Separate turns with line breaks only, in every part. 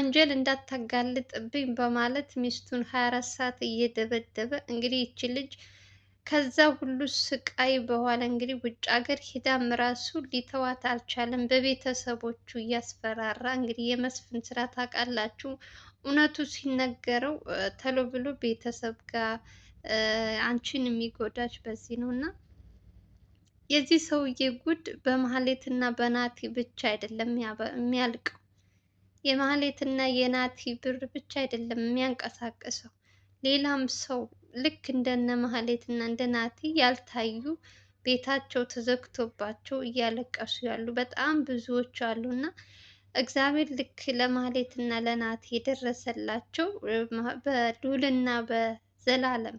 ወንጀል እንዳታጋልጥብኝ በማለት ሚስቱን 24 ሰዓት እየደበደበ እንግዲህ ይቺ ልጅ ከዛ ሁሉ ስቃይ በኋላ እንግዲህ ውጭ ሀገር ሂዳም ራሱ ሊተዋት አልቻለም። በቤተሰቦቹ እያስፈራራ እንግዲህ የመስፍን ስራ ታውቃላችሁ። እውነቱ ሲነገረው ተሎ ብሎ ቤተሰብ ጋር አንቺን የሚጎዳች በዚህ ነው እና የዚህ ሰውዬ ጉድ በማህሌትና በናቲ ብቻ አይደለም የሚያልቀው። የማህሌትና የናቲ ብር ብቻ አይደለም የሚያንቀሳቅሰው፣ ሌላም ሰው ልክ እንደነ ማህሌትና እንደ ናቲ ያልታዩ ቤታቸው ተዘግቶባቸው እያለቀሱ ያሉ በጣም ብዙዎች አሉና እግዚአብሔር ልክ ለማህሌትና ለናቲ የደረሰላቸው በልዑልና በዘላለም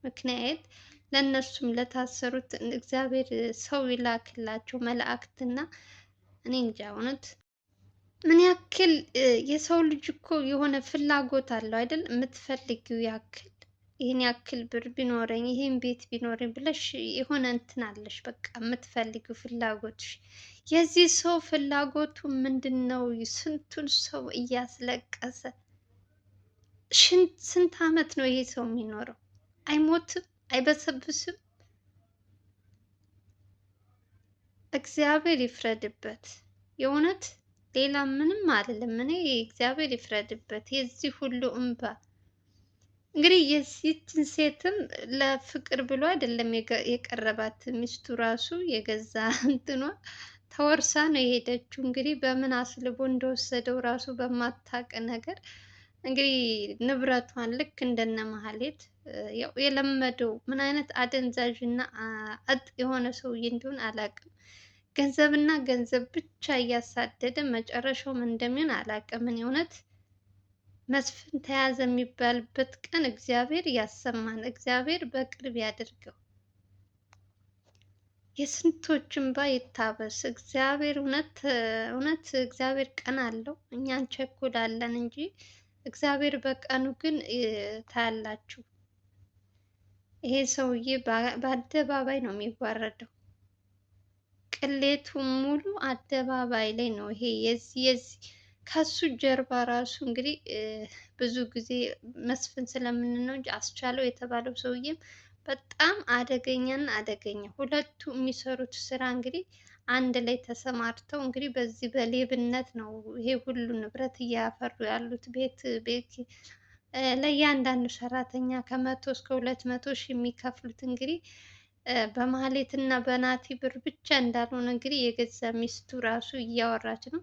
ምክንያት ለእነሱም ለታሰሩት እግዚአብሔር ሰው ይላክላቸው መላእክትና እኔ እንጃ እውነት ምን ያክል የሰው ልጅ እኮ የሆነ ፍላጎት አለው አይደል? የምትፈልጊው ያክል ይህን ያክል ብር ቢኖረኝ ይህን ቤት ቢኖረኝ ብለሽ የሆነ እንትን አለሽ፣ በቃ የምትፈልጊው ፍላጎትሽ። የዚህ ሰው ፍላጎቱ ምንድን ነው? ስንቱን ሰው እያስለቀሰ ስንት አመት ነው ይሄ ሰው የሚኖረው? አይሞትም? አይበሰብስም? እግዚአብሔር ይፍረድበት የእውነት ሌላ ምንም አይደለም። እኔ እግዚአብሔር ይፍረድበት የዚህ ሁሉ እንባ። እንግዲህ የዚችን ሴትም ለፍቅር ብሎ አይደለም የቀረባት፣ ሚስቱ ራሱ የገዛ እንትኗ ተወርሳ ነው የሄደችው። እንግዲህ በምን አስልቦ እንደወሰደው ራሱ በማታውቅ ነገር እንግዲህ ንብረቷን ልክ እንደነ ማህሌት ያው የለመደው ምን አይነት አደንዛዥ እና አጥ የሆነ ሰውዬ እንደሆነ አላውቅም። ገንዘብና ገንዘብ ብቻ እያሳደደ መጨረሻው ምን እንደሚሆን አላውቅም። እኔ እውነት መስፍን ተያዘ የሚባልበት ቀን እግዚአብሔር ያሰማን፣ እግዚአብሔር በቅርብ ያድርገው። የስንቶች እንባ ይታበስ። እግዚአብሔር እውነት እግዚአብሔር ቀን አለው፣ እኛ እንቸኩላለን እንጂ እግዚአብሔር በቀኑ ግን ታያላችሁ። ይሄ ሰውዬ በአደባባይ ነው የሚዋረደው። ቅሌቱ ሙሉ አደባባይ ላይ ነው። ይሄ የዚህ ከሱ ጀርባ ራሱ እንግዲህ ብዙ ጊዜ መስፍን ስለምንለው እንጂ አስቻለው የተባለው ሰውዬም በጣም አደገኛና አደገኛ ሁለቱ የሚሰሩት ስራ እንግዲህ አንድ ላይ ተሰማርተው እንግዲህ በዚህ በሌብነት ነው ይሄ ሁሉ ንብረት እያፈሩ ያሉት። ቤት ለእያንዳንዱ ሰራተኛ ከ100 እስከ 200 ሺህ የሚከፍሉት እንግዲህ በማህሌት እና በናቲ ብር ብቻ እንዳልሆነ እንግዲህ የገዛ ሚስቱ ራሱ እያወራች ነው።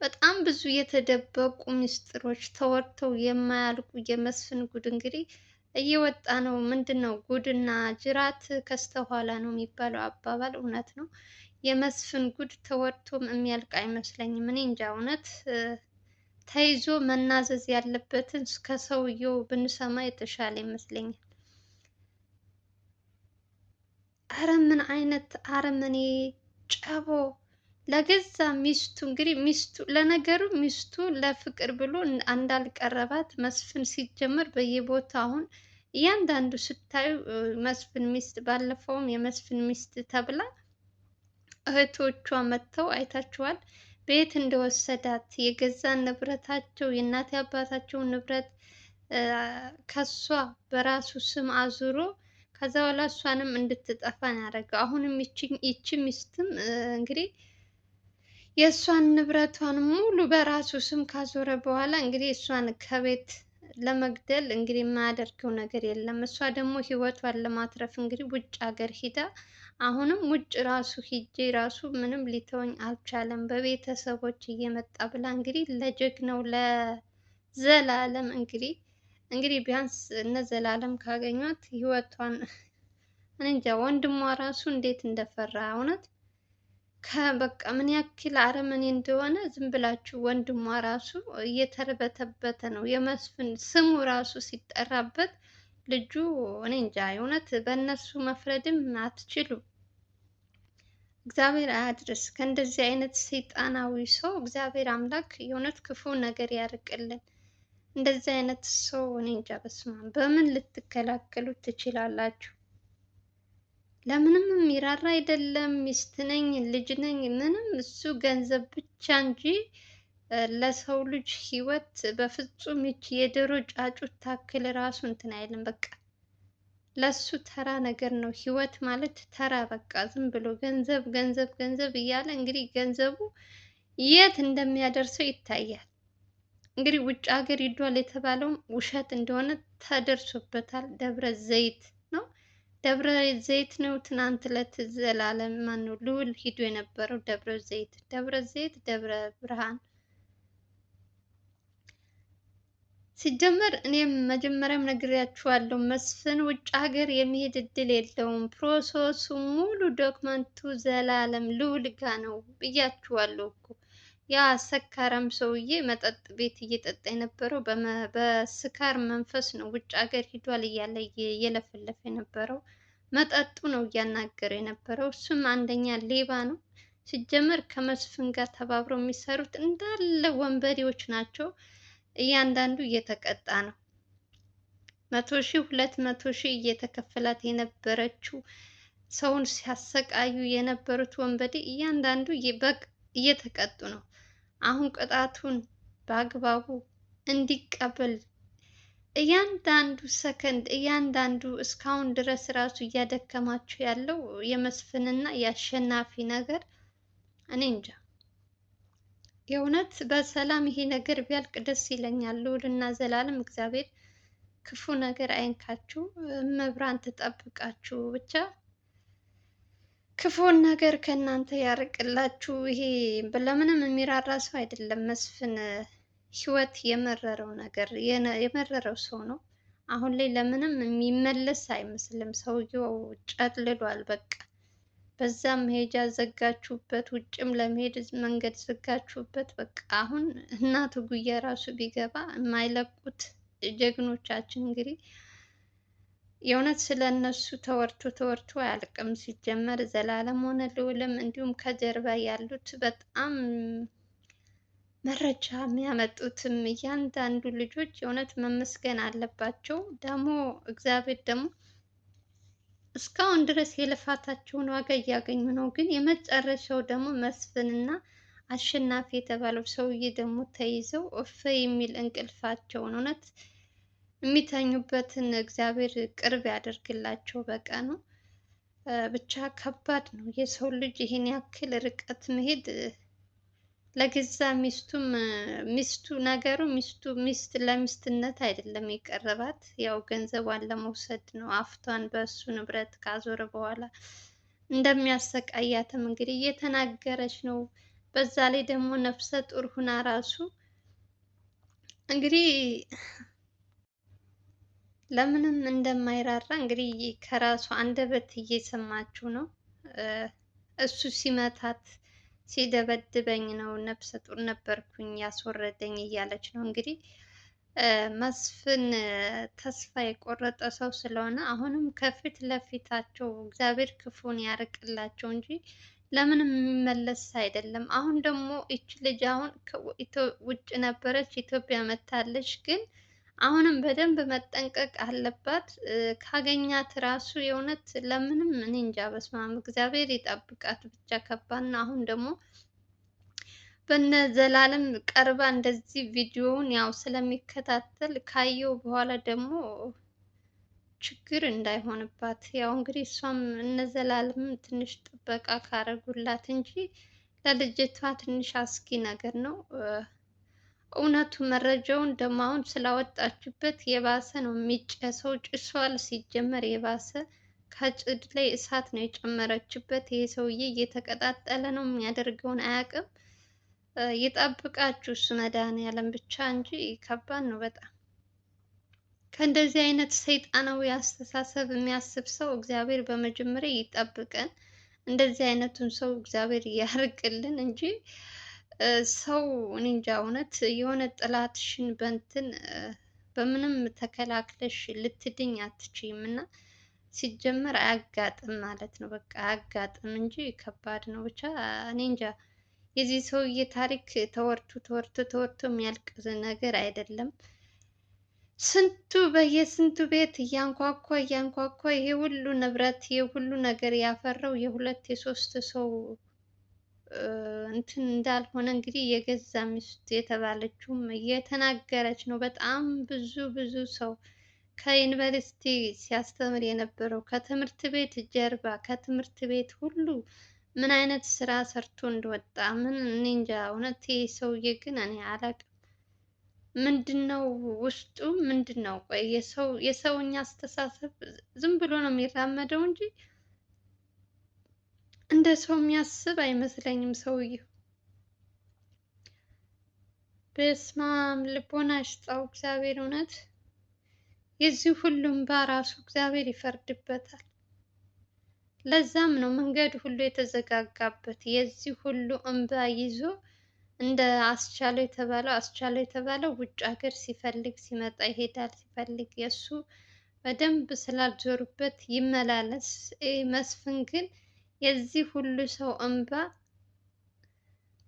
በጣም ብዙ የተደበቁ ሚስጥሮች ተወርተው የማያልቁ የመስፍን ጉድ እንግዲህ እየወጣ ነው። ምንድን ነው ጉድና ጅራት ከስተኋላ ነው የሚባለው አባባል እውነት ነው። የመስፍን ጉድ ተወርቶም የሚያልቅ አይመስለኝም። እኔ እንጃ እውነት ተይዞ መናዘዝ ያለበትን ከሰውየው ብንሰማ የተሻለ ይመስለኛል። አረ ምን አይነት አረመኔ ጨቦ! ለገዛ ሚስቱ እንግዲህ ሚስቱ ለነገሩ ሚስቱ ለፍቅር ብሎ እንዳልቀረባት መስፍን ሲጀመር በየቦታው አሁን እያንዳንዱ ስታዩ መስፍን ሚስት ባለፈውም የመስፍን ሚስት ተብላ እህቶቿ መጥተው አይታችኋል። ቤት እንደወሰዳት የገዛ ንብረታቸው የእናት አባታቸውን ንብረት ከሷ በራሱ ስም አዙሮ ከዛ በኋላ እሷንም እንድትጠፋ ነው ያደረገው። አሁንም ይቺ ሚስትም እንግዲህ የእሷን ንብረቷን ሙሉ በራሱ ስም ካዞረ በኋላ እንግዲህ እሷን ከቤት ለመግደል እንግዲህ የማያደርገው ነገር የለም። እሷ ደግሞ ህይወቷን ለማትረፍ እንግዲህ ውጭ ሀገር ሂዳ አሁንም ውጭ ራሱ ሂጄ ራሱ ምንም ሊተወኝ አልቻለም በቤተሰቦች እየመጣ ብላ እንግዲህ ለጀግናው ለዘላለም እንግዲህ ቢያንስ እነ ዘላለም ካገኟት ህይወቷን እኔ እንጃ። ወንድሟ ራሱ እንዴት እንደፈራ እውነት በቃ ምን ያክል አረመኔ እንደሆነ ዝም ብላችሁ ወንድሟ ራሱ እየተርበተበተ ነው። የመስፍን ስሙ ራሱ ሲጠራበት ልጁ እኔ እንጃ እውነት በእነሱ መፍረድም አትችሉም። እግዚአብሔር አያድርስ ከእንደዚህ አይነት ሰይጣናዊ ሰው። እግዚአብሔር አምላክ የእውነት ክፉ ነገር ያርቅልን። እንደዚህ አይነት ሰው እኔ እንጃ በስመ አብ በምን ልትከላከሉ ትችላላችሁ? ለምንም የሚራራ አይደለም። ሚስት ነኝ ልጅ ነኝ ምንም፣ እሱ ገንዘብ ብቻ እንጂ ለሰው ልጅ ህይወት በፍጹም ይች የዶሮ ጫጩት ታክል ራሱ እንትን አይልም። በቃ ለሱ ተራ ነገር ነው ህይወት ማለት ተራ በቃ ዝም ብሎ ገንዘብ ገንዘብ ገንዘብ እያለ እንግዲህ ገንዘቡ የት እንደሚያደርሰው ይታያል። እንግዲህ ውጭ ሀገር ሂዷል የተባለውም ውሸት እንደሆነ ተደርሶበታል። ደብረ ዘይት ነው ደብረ ዘይት ነው። ትናንት ዕለት ዘላለም ማነው ልዑል ሂዶ የነበረው ደብረ ዘይት ደብረ ብርሃን። ሲጀመር እኔም መጀመሪያም ነግሬያችኋለሁ፣ መስፍን ውጭ ሀገር የሚሄድ እድል የለውም። ፕሮሰሱ ሙሉ ዶክመንቱ ዘላለም ልዑል ጋ ነው ብያችኋለሁ እኮ። ያ ሰካራም ሰውዬ መጠጥ ቤት እየጠጣ የነበረው በስካር መንፈስ ነው። ውጭ ሀገር ሂዷል እያለ እየለፈለፈ የነበረው መጠጡ ነው እያናገረ የነበረው። እሱም አንደኛ ሌባ ነው። ሲጀመር ከመስፍን ጋር ተባብረው የሚሰሩት እንዳለ ወንበዴዎች ናቸው። እያንዳንዱ እየተቀጣ ነው። 100,000 200,000 እየተከፈላት የነበረችው ሰውን ሲያሰቃዩ የነበሩት ወንበዴ እያንዳንዱ እየተቀጡ ነው። አሁን ቅጣቱን በአግባቡ እንዲቀበል እያንዳንዱ ሰከንድ እያንዳንዱ እስካሁን ድረስ ራሱ እያደከማቸው ያለው የመስፍንና የአሸናፊ ነገር እኔ እንጃ። የእውነት በሰላም ይሄ ነገር ቢያልቅ ደስ ይለኛል። ልዑልና ዘላለም እግዚአብሔር ክፉ ነገር አይንካችሁ፣ መብራን ትጠብቃችሁ። ብቻ ክፉን ነገር ከእናንተ ያርቅላችሁ። ይሄ ለምንም የሚራራ ሰው አይደለም መስፍን። ህይወት የመረረው ነገር የመረረው ሰው ነው። አሁን ላይ ለምንም የሚመለስ አይመስልም። ሰውየው ጨልሏል በቃ። በዛም መሄጃ ዘጋችሁበት፣ ውጭም ለመሄድ መንገድ ዘጋችሁበት። በቃ አሁን እናቱ ጉያ ራሱ ቢገባ የማይለቁት ጀግኖቻችን እንግዲህ የእውነት ስለ እነሱ ተወርቶ ተወርቶ አያልቅም። ሲጀመር ዘላለም ሆነ ልዑልም እንዲሁም ከጀርባ ያሉት በጣም መረጃ የሚያመጡትም እያንዳንዱ ልጆች የእውነት መመስገን አለባቸው። ደግሞ እግዚአብሔር ደግሞ እስካሁን ድረስ የልፋታቸውን ዋጋ እያገኙ ነው። ግን የመጨረሻው ደግሞ መስፍንና አሸናፊ የተባለው ሰውዬ ደግሞ ተይዘው እፍ የሚል እንቅልፋቸውን እውነት የሚተኙበትን እግዚአብሔር ቅርብ ያደርግላቸው በቀኑ። ብቻ ከባድ ነው። የሰው ልጅ ይሄን ያክል ርቀት መሄድ ለገዛ ሚስቱ ነገሩ ሚስት ለሚስትነት አይደለም የቀረባት፣ ያው ገንዘቧን ለመውሰድ ነው። አፍቷን በእሱ ንብረት ካዞረ በኋላ እንደሚያሰቃያትም እንግዲህ እየተናገረች ነው። በዛ ላይ ደግሞ ነፍሰ ጡር ሁና ራሱ እንግዲህ ለምንም እንደማይራራ እንግዲህ ከራሱ አንደበት እየሰማችሁ ነው። እሱ ሲመታት ሲደበድበኝ ነው ነፍሰ ጡር ነበርኩኝ ያስወረደኝ እያለች ነው እንግዲህ። መስፍን ተስፋ የቆረጠ ሰው ስለሆነ አሁንም ከፊት ለፊታቸው እግዚአብሔር ክፉን ያርቅላቸው እንጂ ለምንም የሚመለስ አይደለም። አሁን ደግሞ ይች ልጅ አሁን ውጭ ነበረች፣ ኢትዮጵያ መታለች። ግን አሁንም በደንብ መጠንቀቅ አለባት። ካገኛት ራሱ የእውነት ለምንም እኔ እንጃ። በስመ አብ እግዚአብሔር ይጠብቃት። ብቻ ከባድ ነው። አሁን ደግሞ በነ ዘላለም ቀርባ እንደዚህ ቪዲዮውን ያው ስለሚከታተል ካየው በኋላ ደግሞ ችግር እንዳይሆንባት ያው እንግዲህ እሷም እነ ዘላለም ትንሽ ጥበቃ ካረጉላት እንጂ ለልጅቷ ትንሽ አስጊ ነገር ነው። እውነቱ መረጃውን ደግሞ አሁን ስላወጣችበት የባሰ ነው የሚጨሰው። ጭሷል ሲጀመር የባሰ ከጭድ ላይ እሳት ነው የጨመረችበት። ይሄ ሰውዬ እየተቀጣጠለ ነው፣ የሚያደርገውን አያውቅም። ይጠብቃችሁ እሱ መድኃኒዓለም ብቻ እንጂ ከባድ ነው በጣም። ከእንደዚህ አይነት ሰይጣናዊ አስተሳሰብ የሚያስብ ሰው እግዚአብሔር በመጀመሪያ ይጠብቀን። እንደዚህ አይነቱን ሰው እግዚአብሔር ያርቅልን እንጂ ሰው እኔ እንጃ እውነት የሆነ ጥላትሽን በንትን በምንም ተከላክለሽ ልትድኝ አትችይም። እና ሲጀመር አያጋጥም ማለት ነው። በቃ አያጋጥም እንጂ ከባድ ነው ብቻ እኔ እንጃ። የዚህ ሰውዬ ታሪክ ተወርቶ ተወርቶ ተወርቶ የሚያልቅ ነገር አይደለም። ስንቱ በየስንቱ ቤት እያንኳኳ እያንኳኳ ይሄ ሁሉ ንብረት ይሄ ሁሉ ነገር ያፈራው የሁለት የሶስት ሰው እንትን እንዳልሆነ እንግዲህ የገዛ ሚስቱ የተባለችውም እየተናገረች ነው። በጣም ብዙ ሰው ከዩኒቨርሲቲ ሲያስተምር የነበረው ከትምህርት ቤት ጀርባ ከትምህርት ቤት ሁሉ ምን አይነት ስራ ሰርቶ እንደወጣ ምን እኔ እንጃ። እውነት ይሄ ሰውዬ ግን እኔ አላቅም። ምንድን ነው ውስጡ ምንድን ነው? ቆይ የሰውኛ አስተሳሰብ ዝም ብሎ ነው የሚራመደው እንጂ እንደ ሰው የሚያስብ አይመስለኝም ሰውየው። በስማም ልቦና ይስጠው እግዚአብሔር። እውነት የዚህ ሁሉም በራሱ እግዚአብሔር ይፈርድበታል። ለዛም ነው መንገድ ሁሉ የተዘጋጋበት። የዚህ ሁሉ እንባ ይዞ እንደ አስቻለው የተባለው ውጭ ሀገር ሲፈልግ ሲመጣ ይሄዳል፣ ሲፈልግ የእሱ በደንብ ስላልዞሩበት ይመላለስ። መስፍን ግን የዚህ ሁሉ ሰው እንባ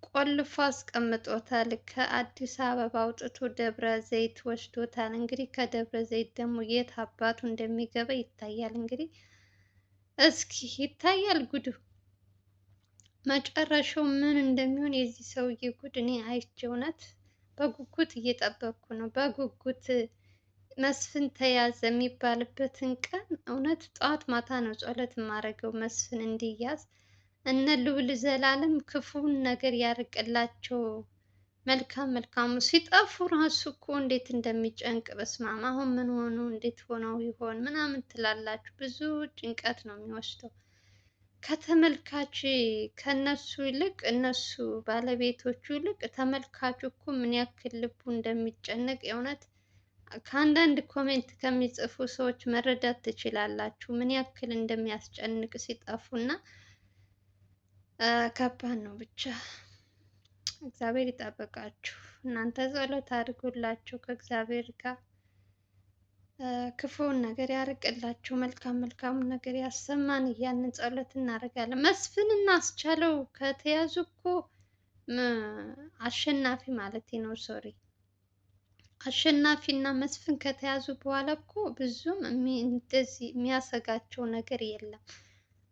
ቆልፎ አስቀምጦታል። ከአዲስ አበባ አውጥቶ ደብረ ዘይት ወስዶታል። እንግዲህ ከደብረ ዘይት ደግሞ የት አባቱ እንደሚገባ ይታያል። እንግዲህ እስኪ ይታያል ጉዱ። መጨረሻው ምን እንደሚሆን የዚህ ሰውዬ ጉድ እኔ አይቼ እውነት በጉጉት እየጠበቅኩ ነው። በጉጉት መስፍን ተያዘ የሚባልበትን ቀን እውነት ጠዋት ማታ ነው ጸሎት የማደርገው መስፍን እንዲያዝ። እነ ልዑል ዘላለም ክፉን ነገር ያርቅላቸው፣ መልካሙ ሲጠፉ ራሱ እኮ እንዴት እንደሚጨንቅ በስማም። አሁን ምን ሆኑ እንዴት ሆነው ይሆን ምናምን ትላላችሁ። ብዙ ጭንቀት ነው የሚወስደው ከተመልካች። ከነሱ ይልቅ እነሱ ባለቤቶቹ ይልቅ ተመልካቹ እኮ ምን ያክል ልቡ እንደሚጨነቅ የእውነት ከአንዳንድ ኮሜንት ከሚጽፉ ሰዎች መረዳት ትችላላችሁ። ምን ያክል እንደሚያስጨንቅ ሲጠፉ እና ከባድ ነው። ብቻ እግዚአብሔር ይጠብቃችሁ። እናንተ ጸሎት አድርጉላችሁ ከእግዚአብሔር ጋር ክፉውን ነገር ያርቅላቸው፣ መልካሙን ነገር ያሰማን እያልን ጸሎት እናደርጋለን። መስፍን እና አስቻለው ከተያዙ እኮ አሸናፊ ማለት ነው፣ ሶሪ አሸናፊ እና መስፍን ከተያዙ በኋላ እኮ ብዙም እንደዚህ የሚያሰጋቸው ነገር የለም።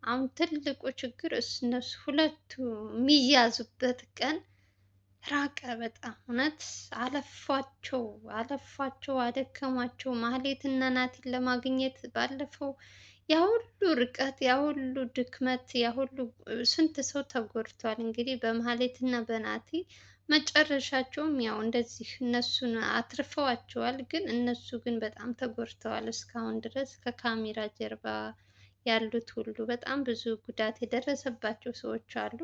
አሁን ትልቁ ችግር እነሱ ሁለቱ የሚያዙበት ቀን ራቀ። በጣም እውነት አለፏቸው፣ አደከሟቸው። ማህሌትና ናቲን ለማግኘት ባለፈው ያ ሁሉ ርቀት፣ ያ ሁሉ ድክመት፣ ያ ሁሉ ስንት ሰው ተጎድቷል። እንግዲህ በማህሌትና በናቲ መጨረሻቸውም ያው እንደዚህ እነሱን አትርፈዋቸዋል። ግን እነሱ ግን በጣም ተጎድተዋል። እስካሁን ድረስ ከካሜራ ጀርባ ያሉት ሁሉ በጣም ብዙ ጉዳት የደረሰባቸው ሰዎች አሉ።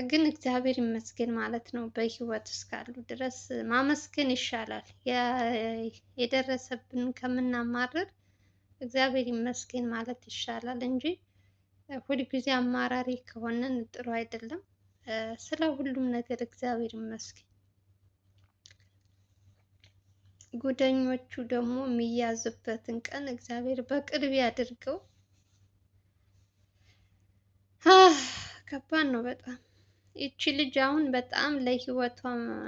ግን እግዚአብሔር ይመስገን ማለት ነው። በህይወት እስካሉ ድረስ ማመስገን ይሻላል። የደረሰብን ከምናማርር እግዚአብሔር ይመስገን ማለት ይሻላል እንጂ ሁልጊዜ አማራሪ ከሆነን ጥሩ አይደለም። ስለ ሁሉም ነገር እግዚአብሔር ይመስገን። ጉደኞቹ ደግሞ የሚያዝበትን ቀን እግዚአብሔር በቅርብ ያድርገው። ከባድ ነው በጣም። ይቺ ልጅ አሁን በጣም ለህይወቷ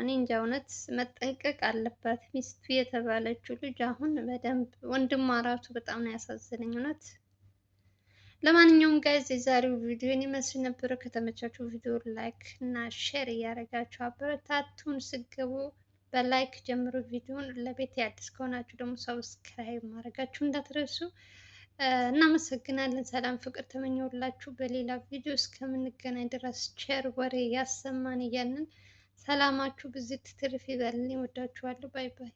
እኔ እንጃ እውነት መጠንቀቅ አለባት። ሚስቱ የተባለችው ልጅ አሁን በደንብ ወንድሟ ራሱ በጣም ነው ያሳዘነኝ እውነት። ለማንኛውም ጋይዝ የዛሬው ቪዲዮ ይመስል ነበረ። ከተመቻችሁ ቪዲዮ ላይክ እና ሼር እያደረጋችሁ አበረታቱን። ስገቡ በላይክ ጀምሮ ቪዲዮን። ለቤት አዲስ ከሆናችሁ ደግሞ ሰብስክራይብ ማድረጋችሁ እንዳትረሱ። እናመሰግናለን። ሰላም ፍቅር ተመኘሁላችሁ። በሌላ ቪዲዮ እስከምንገናኝ ድረስ ቸር ወሬ ያሰማን እያልን ሰላማችሁ ብዝት ትርፍ ይበልልኝ። ወዳችኋለሁ። ባይ ባይ።